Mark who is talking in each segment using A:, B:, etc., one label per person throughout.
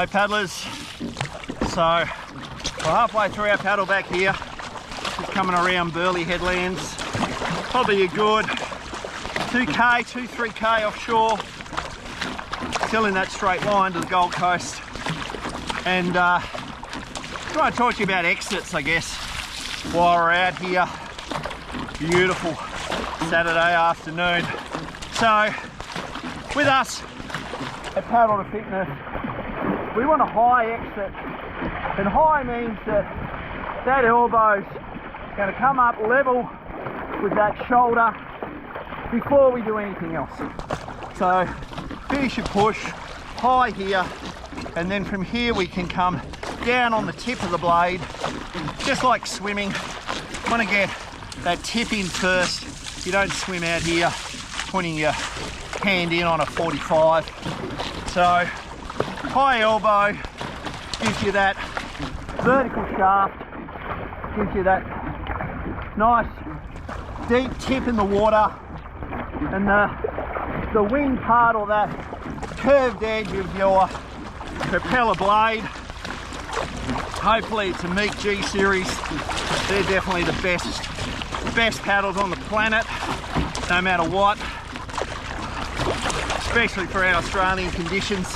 A: Hey paddlers, so we're halfway through our paddle back here, just coming around Burleigh Headlands, probably a good 2k, 3k offshore, still in that straight line to the Gold Coast, and trying to talk to you about exits, I guess, while we're out here. Beautiful Saturday afternoon. So with us at Paddle to Fitness, we want a high exit, and high means that elbow's going to come up level with that shoulder before we do anything else. So finish your push high here, and then from here we can come down on the tip of the blade, just like swimming. Want to get that tip in first. You don't swim out here pointing your hand in on a 45. So high elbow gives you that vertical shaft, gives you that nice deep tip in the water, and the wing part, or that curved edge of your propeller blade. Hopefully it's a Meek G series. They're definitely the best paddles on the planet, no matter what, especially for our Australian conditions,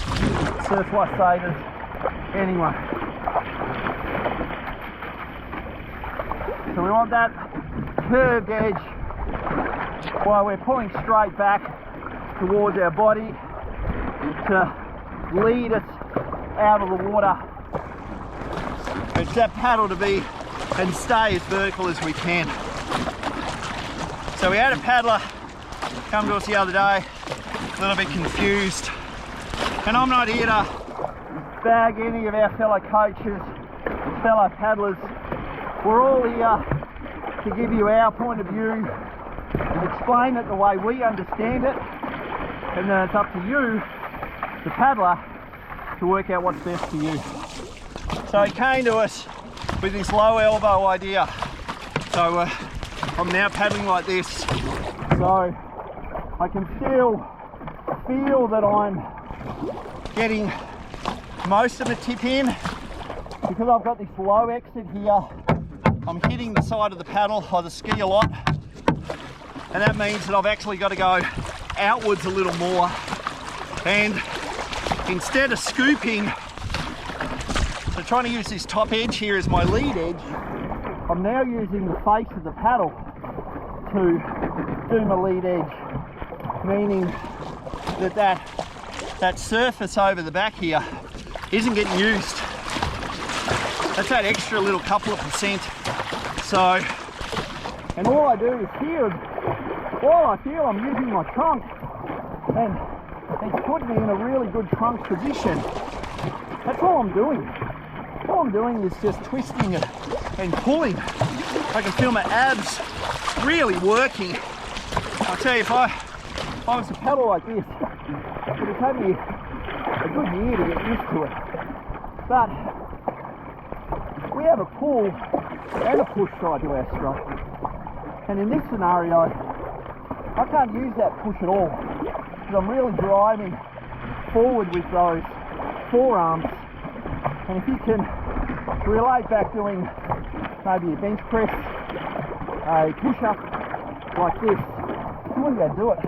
A: surf lifesavers. Anyway, so we want that curved edge while we're pulling straight back towards our body to lead us out of the water. It's that paddle to be and stay as vertical as we can. So we had a paddler come to us the other day, a little bit confused, and I'm not here to bag any of our fellow coaches, fellow paddlers. We're all here to give you our point of view, explain it the way we understand it, and then it's up to you, the paddler, to work out what's best for you. So he came to us with this low elbow idea. So I'm now paddling like this, so I can feel that I'm getting most of the tip in. Because I've got this low exit here, I'm hitting the side of the paddle or the ski a lot, and that means that I've actually got to go outwards a little more, and instead of scooping, so trying to use this top edge here as my lead edge, I'm now using the face of the paddle to do my lead edge, meaning that surface over the back here isn't getting used. That's that extra little couple of percent. So, and all I do is here, all I feel, I'm using my trunk, and it's put me in a really good trunk position. That's all I'm doing. All I'm doing is just twisting it and pulling. I can feel my abs really working. I'll tell you, if I was to paddle like this, it would take me a good year to get used to it. But we have a pull and a push side to our stroke. And in this scenario, I can't use that push at all, because I'm really driving forward with those forearms. And if you can relate back doing maybe a bench press, a push-up like this, you wouldn't be able to do it.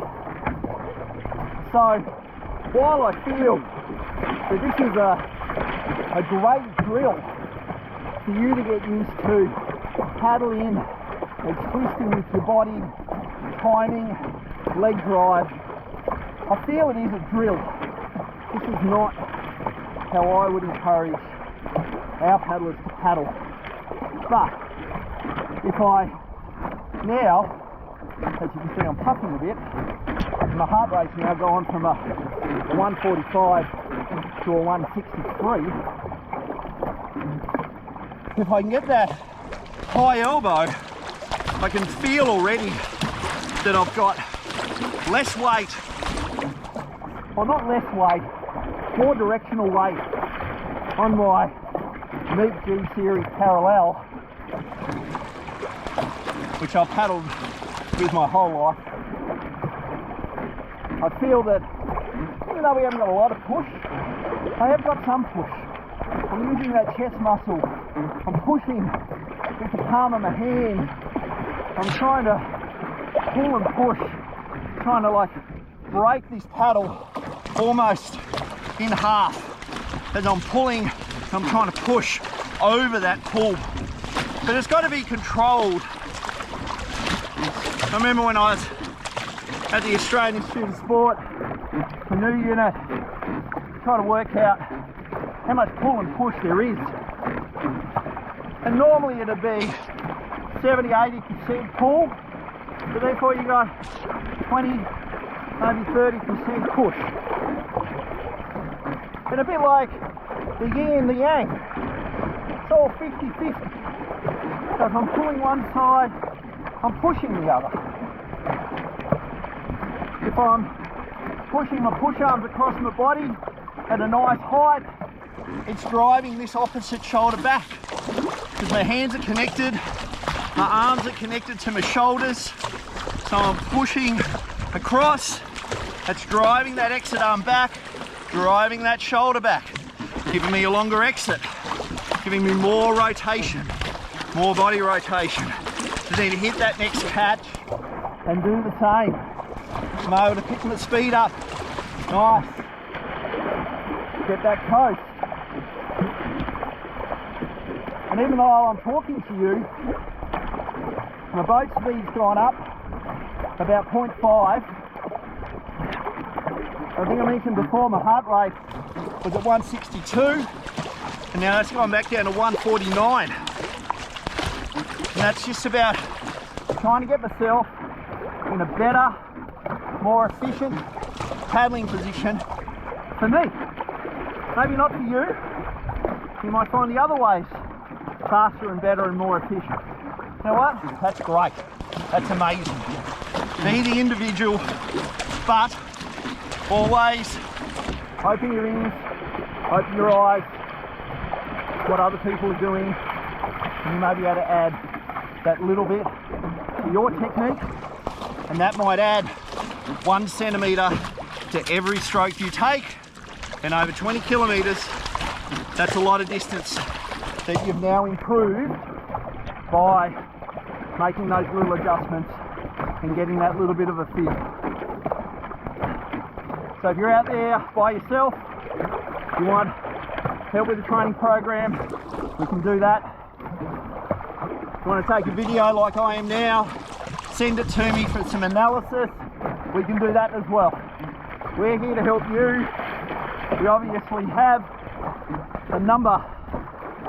A: So while I feel that this is a great drill for you to get used to paddling and twisting with your body, timing, leg drive, I feel it is a drill. This is not how I would encourage our paddlers to paddle. But if I now, as you can see, I'm puffing a bit, my heart rate's now gone from a 145 to a 163. If I can get that high elbow, I can feel already that I've got less weight, or not less weight, more directional weight on my Meek G series parallel, which I've paddled with my whole life. I feel that even though we haven't got a lot of push, I have got some push. I'm using that chest muscle. I'm pushing with the palm of my hand. I'm trying to pull and push, trying to like break this paddle almost in half. As I'm pulling, I'm trying to push over that pull. But it's got to be controlled. I remember when I was at the Australian Institute of Sport, the new unit, trying to work out how much pull and push there is. And normally it'd be 70-80% pull, but therefore you got 20, maybe 30% push. And a bit like the yin and the yang, it's all 50-50. So if I'm pulling one side, I'm pushing the other. If I'm pushing my push arms across my body at a nice height, it's driving this opposite shoulder back because my hands are connected, my arms are connected to my shoulders, so I'm pushing across. That's driving that exit arm back, driving that shoulder back, giving me a longer exit, giving me more rotation, more body rotation. So then hit that next catch and do the same. I'm able to pick my speed up. Nice. Get that coast. And even though I'm talking to you, my boat speed's gone up about 0.5. I think I mentioned before my heart rate was at 162, and now it's gone back down to 149. And that's just about trying to get myself in a better, more efficient paddling position for me. Maybe not for you. You might find the other ways faster and better and more efficient. You know what? That's great. That's amazing. Be the individual, but always open your ears, open your eyes, what other people are doing, and you may be able to add that little bit to your technique, and that might add 1 centimetre to every stroke you take, and over 20 kilometres, that's a lot of distance that you've now improved by making those little adjustments and getting that little bit of a feel. So if you're out there by yourself, you want help with the training program, we can do that. If you want to take a video like I am now, send it to me for some analysis, we can do that as well. We're here to help you. We obviously have a number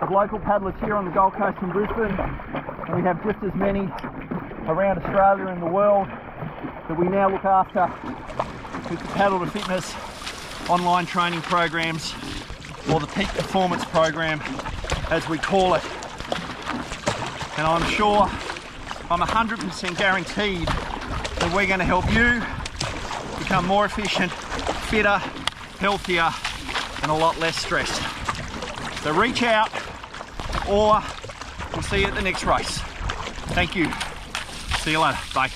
A: of local paddlers here on the Gold Coast in Brisbane, and we have just as many around Australia and the world that we now look after with the Paddle to Fitness online training programs, or the Peak Performance program as we call it. And I'm sure, I'm 100% guaranteed that we're going to help you become more efficient, fitter, healthier, and a lot less stressed. So reach out, or we'll see you at the next race. Thank you. See you later. Bye.